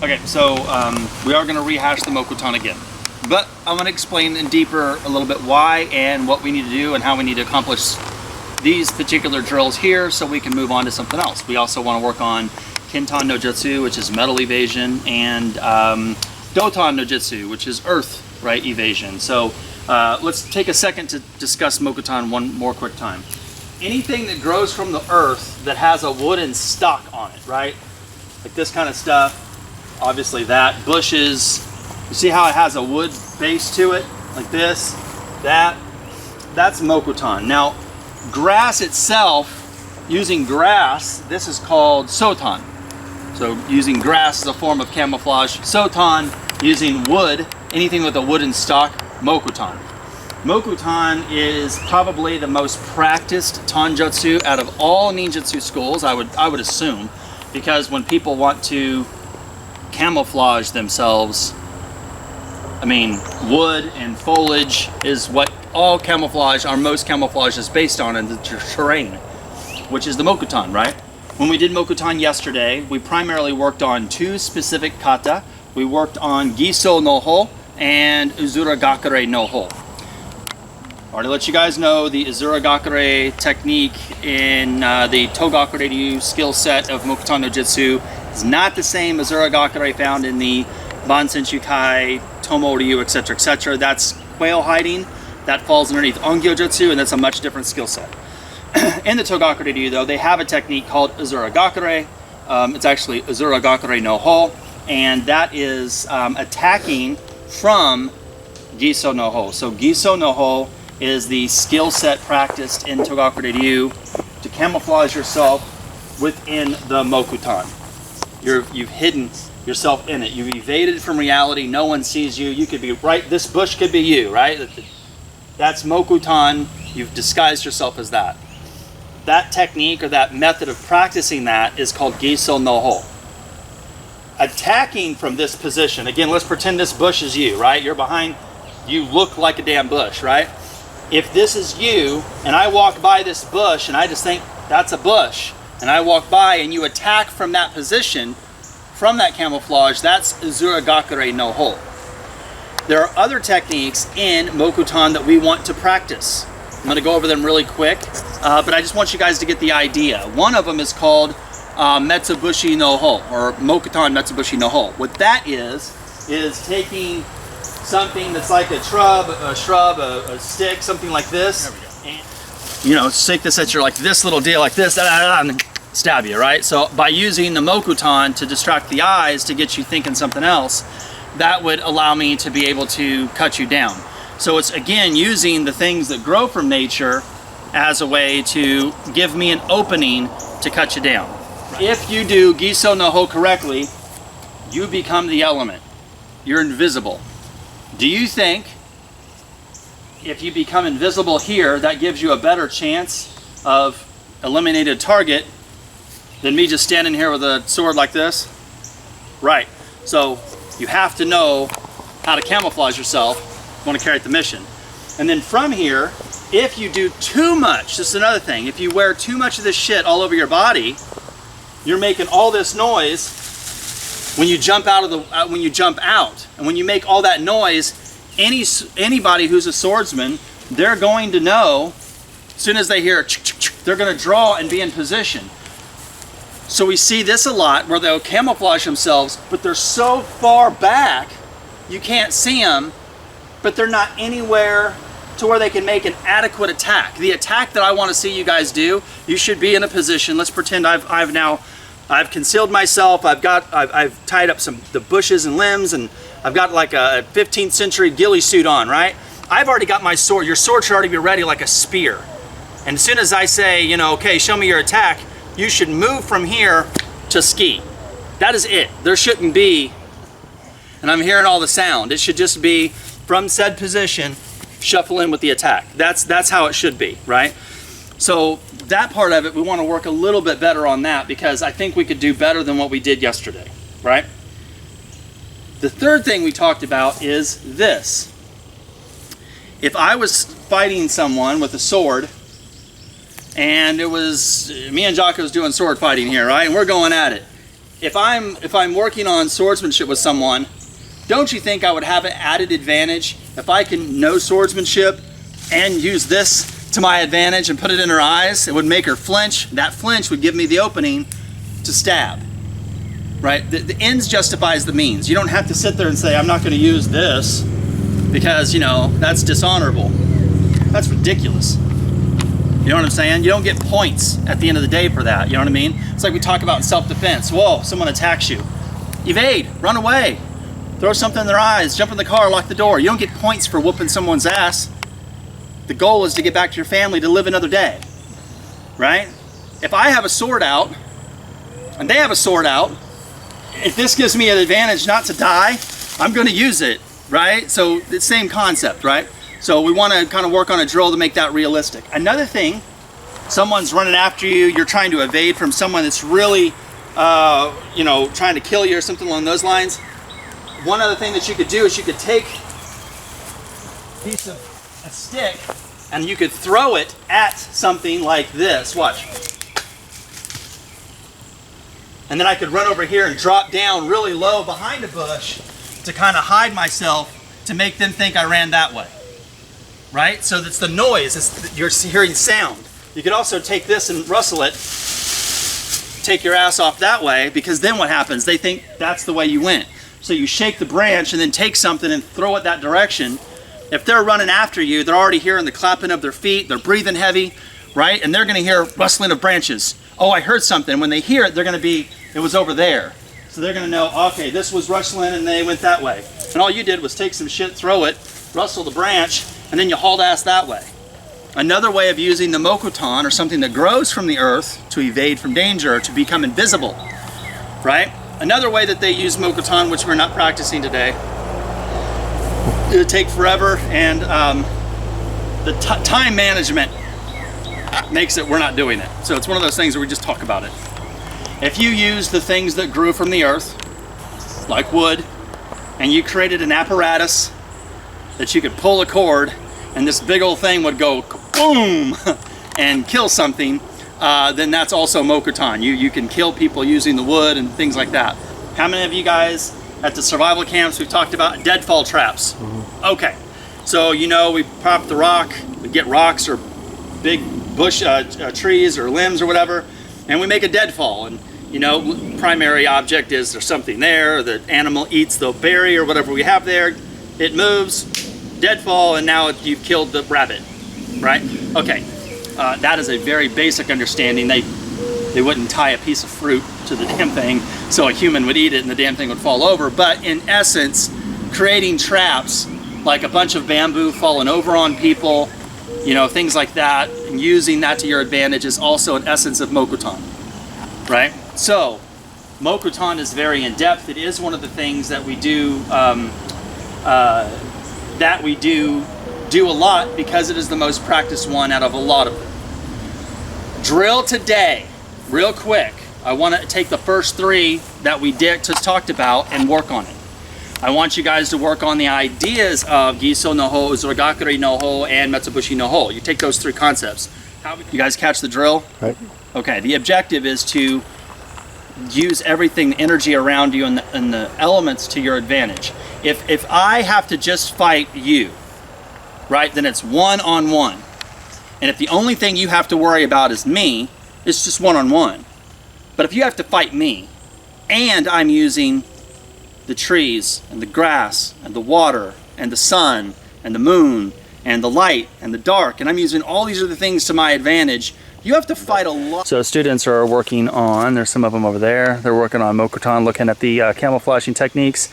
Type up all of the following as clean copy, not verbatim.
Okay, so we are going to rehash the Mokuton again, but I'm going to explain in deeper a little bit why and what we need to do and how we need to accomplish these particular drills here so we can move on to something else. We also want to work on Kuton-no-jutsu, which is metal evasion, and Goton-no-jutsu, which is earth, right, evasion. So let's take a second to discuss Mokuton one more quick time. Anything that grows from the earth that has a wooden stock on it, right? Like this kind of stuff. Obviously that, bushes, you see how it has a wood base to it, like this, that's Mokuton. Now, grass itself, using grass, this is called Sotan. So using grass as a form of camouflage, Sotan, using wood, anything with a wooden stock, Mokuton. Mokuton is probably the most practiced Tanjutsu out of all ninjutsu schools, I would assume, because when people want to camouflage themselves, I mean, wood and foliage is what all camouflage, or most camouflage is based on in the terrain, which is the Mokuton, right? When we did Mokuton yesterday, we primarily worked on two specific kata. We worked on Giso-no-ho and Uzuragakure-no-ho. Already let you guys know the Uzuragakure technique in the Togakure Ryu skill set of Mokuton-no-jutsu is not the same Uzuragakure found in the Bansenshukai, Tomo Ryu, etc., etc. That's quail hiding. That falls underneath Ongyojutsu, and that's a much different skill set. In the Togakure Ryu, though, they have a technique called Uzuragakure. It's actually Uzuragakure-no-ho, and that is attacking from Giso-no-ho. So Giso-no-ho is the skill set practiced in Togakure Ryu to camouflage yourself within the Mokuton. You've hidden yourself in it. You've evaded from reality. No one sees you. You could be right. This bush could be you, right? That's Mokuton. You've disguised yourself as that. That technique or that method of practicing that is called Giso-no-ho. Attacking from this position. Again, let's pretend this bush is you, right? You're behind. You look like a damn bush, right? If this is you and I walk by this bush and I just think that's a bush, and I walk by and you attack from that position, from that camouflage, that's Uzuragakure-no-ho. There are other techniques in Mokuton that we want to practice. I'm going to go over them really quick, but I just want you guys to get the idea. One of them is called Metsubushi-no-ho, or Mokuton Metsubushi-no-ho. What that is taking something that's like a shrub, a stick, something like this. There we go. And, you know, stick this at your, like this little deal, like this, and stab you, right? So by using the Mokuton to distract the eyes to get you thinking something else, that would allow me to be able to cut you down. So it's, again, using the things that grow from nature as a way to give me an opening to cut you down. Right. If you do Giso-no-ho correctly, you become the element. You're invisible. Do you think if you become invisible here, that gives you a better chance of eliminating a target than me just standing here with a sword like this? Right. So you have to know how to camouflage yourself if you want to carry out the mission. And then from here, if you do too much, this is another thing, if you wear too much of this shit all over your body, you're making all this noise when you jump out of the when you jump out. And when you make all that noise, anybody who's a swordsman, they're going to know, as soon as they hear they're going to draw and be in position. So we see this a lot where they'll camouflage themselves, but they're so far back you can't see them, but they're not anywhere to where they can make an adequate attack. The attack that I want to see you guys do, you should be in a position. Let's pretend I've concealed myself. I've tied up the bushes and limbs, and I've got like a 15th century ghillie suit on, right? I've already got my sword. Your sword should already be ready like a spear. And as soon as I say, you know, okay, show me your attack, you should move from here to ski. That is it. There shouldn't be, and I'm hearing all the sound, it should just be from said position, shuffle in with the attack. That's how it should be, right? So that part of it, we want to work a little bit better on that, because I think we could do better than what we did yesterday, right? The third thing we talked about is this. If I was fighting someone with a sword, and it was me and Jocko's doing sword fighting here, right? And we're going at it. if I'm working on swordsmanship with someone, don't you think I would have an added advantage if I can know swordsmanship and use this to my advantage and put it in her eyes? It would make her flinch. That flinch would give me the opening to stab, right? The ends justifies the means. You don't have to sit there and say, I'm not going to use this because, you know, that's dishonorable. That's ridiculous. You know what I'm saying? You don't get points at the end of the day for that. You know what I mean? It's like we talk about in self-defense. Whoa, someone attacks you. Evade, run away, throw something in their eyes, jump in the car, lock the door. You don't get points for whooping someone's ass. The goal is to get back to your family to live another day, right? If I have a sword out and they have a sword out, if this gives me an advantage not to die, I'm going to use it, right? So it's the same concept, right? So we want to kind of work on a drill to make that realistic. Another thing, someone's running after you, you're trying to evade from someone that's really, you know, trying to kill you or something along those lines. One other thing that you could do is you could take a piece of a stick and you could throw it at something like this. Watch. And then I could run over here and drop down really low behind a bush to kind of hide myself to make them think I ran that way. Right? So that's the noise, you're hearing sound. You could also take this and rustle it, take your ass off that way, because then what happens? They think that's the way you went. So you shake the branch and then take something and throw it that direction. If they're running after you, they're already hearing the clapping of their feet, they're breathing heavy, right? And they're gonna hear rustling of branches. Oh, I heard something. When they hear it, they're gonna be, it was over there. So they're gonna know, okay, this was rustling and they went that way. And all you did was take some shit, throw it, rustle the branch, and then you hauled ass that way. Another way of using the Mokuton, or something that grows from the earth to evade from danger, to become invisible, right? Another way that they use Mokuton, which we're not practicing today, it would take forever, and the time management makes it we're not doing it. So it's one of those things where we just talk about it. If you use the things that grew from the earth, like wood, and you created an apparatus that you could pull a cord and this big old thing would go boom and kill something, then that's also Mokuton. You can kill people using the wood and things like that. How many of you guys at the survival camps we've talked about deadfall traps? Mm-hmm. Okay, so you know we pop the rock, we get rocks or big bush trees or limbs or whatever, and we make a deadfall. And you know, primary object is there's something there, the animal eats the berry or whatever we have there, it moves, deadfall, and now you've killed the rabbit, right? Okay, that is a very basic understanding. They wouldn't tie a piece of fruit to the damn thing so a human would eat it and the damn thing would fall over. But in essence, creating traps like a bunch of bamboo falling over on people, you know, things like that, and using that to your advantage is also an essence of Mokuton, right? So Mokuton is very in-depth. It is one of the things that we do do a lot because it is the most practiced one out of a lot of them. Drill today, real quick. I want to take the first three that we just talked about and work on it. I want you guys to work on the ideas of Giso-no-ho, Uzuragakure-no-ho, and Metsubushi-no-ho. You take those three concepts. You guys catch the drill? Right. Okay, the objective is to use everything, the energy around you and the elements to your advantage. If I have to just fight you, right, then it's one-on-one. And if the only thing you have to worry about is me, it's just one-on-one. But if you have to fight me, and I'm using the trees, and the grass, and the water, and the sun, and the moon, and the light, and the dark, and I'm using all these other things to my advantage, you have to fight a lot. So students are working on, there's some of them over there, they're working on Mokuton, looking at the camouflaging techniques.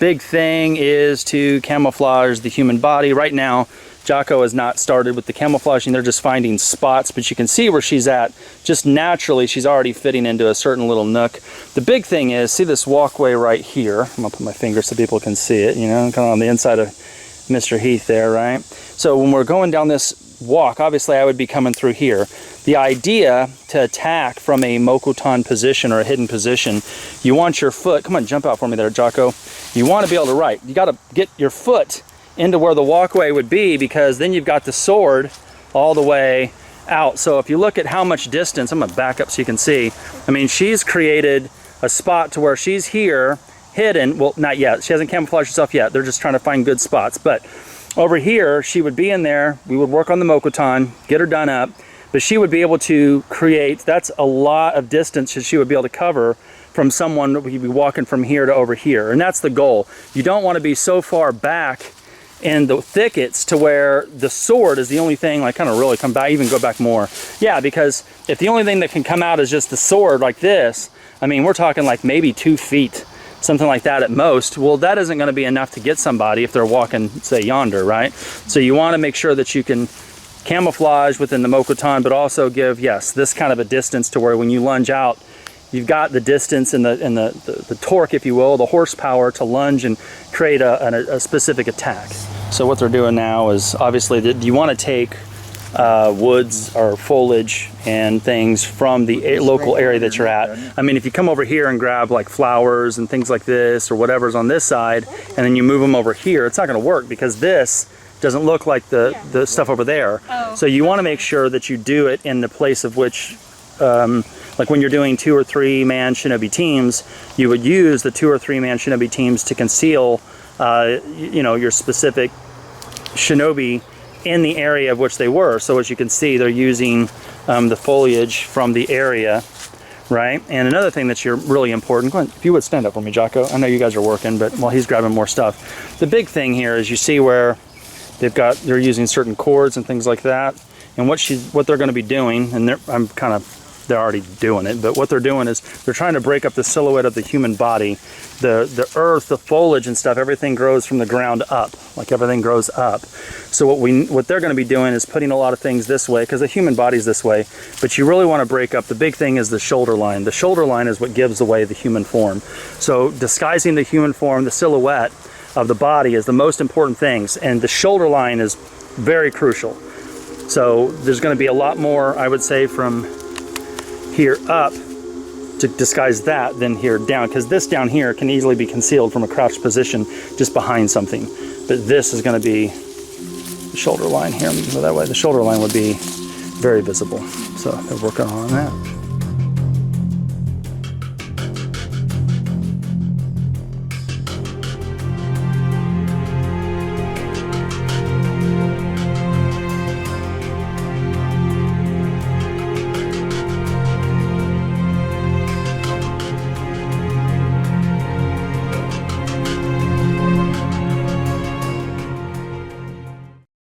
Big thing is to camouflage the human body. Right now, Jocko has not started with the camouflaging, they're just finding spots, but you can see where she's at. Just naturally, she's already fitting into a certain little nook. The big thing is, see this walkway right here? I'm gonna put my finger so people can see it, you know, kind of on the inside of Mr. Heath there, right? So when we're going down this walk, obviously I would be coming through here. The idea to attack from a Mokuton position or a hidden position, you want your foot, come on, jump out for me there, Jocko. You want to be able to right. You got to get your foot into where the walkway would be, because then you've got the sword all the way out. So if you look at how much distance, I'm going to back up so you can see. I mean, she's created a spot to where she's here, hidden. Well, not yet. She hasn't camouflaged herself yet. They're just trying to find good spots. But over here, she would be in there. We would work on the Mokuton, get her done up. But she would be able to create, that's a lot of distance that she would be able to cover from someone that would be walking from here to over here. And that's the goal. You don't want to be so far back in the thickets to where the sword is the only thing, like kind of really come back, even go back more. Yeah, because if the only thing that can come out is just the sword like this, I mean, we're talking like maybe 2 feet, something like that at most. Well, that isn't going to be enough to get somebody if they're walking, say, yonder, right? So you want to make sure that you can camouflage within the Mokuton, but also give, yes, this kind of a distance to where when you lunge out, you've got the distance and the torque, if you will, the horsepower to lunge and create a specific attack. So what they're doing now is obviously that you want to take woods or foliage and things from the local area that you're at. I mean, if you come over here and grab like flowers and things like this or whatever's on this side, and then you move them over here, it's not going to work because this doesn't look like the stuff over there. Oh. So you want to make sure that you do it in the place of which, like when you're doing 2 or 3 man shinobi teams, you would use the 2 or 3 man shinobi teams to conceal, you know, your specific shinobi in the area of which they were. So as you can see, they're using the foliage from the area, right? And another thing that's really important, go ahead, if you would stand up for me, Jocko. I know you guys are working, but while he's grabbing more stuff. The big thing here is you see where they're using certain cords and things like that. And what they're going to be doing, and they're already doing it, but what they're doing is they're trying to break up the silhouette of the human body. The earth, the foliage and stuff, everything grows from the ground up, like everything grows up. So what they're going to be doing is putting a lot of things this way, because the human body's this way, but you really want to break up. The big thing is the shoulder line. The shoulder line is what gives away the human form. So disguising the human form, the silhouette of the body is the most important things, and the shoulder line is very crucial. So there's going to be a lot more, I would say, from here up to disguise that than here down, because this down here can easily be concealed from a crouched position just behind something. But this is going to be the shoulder line here. Let me go that way. The shoulder line would be very visible. So they're working on that.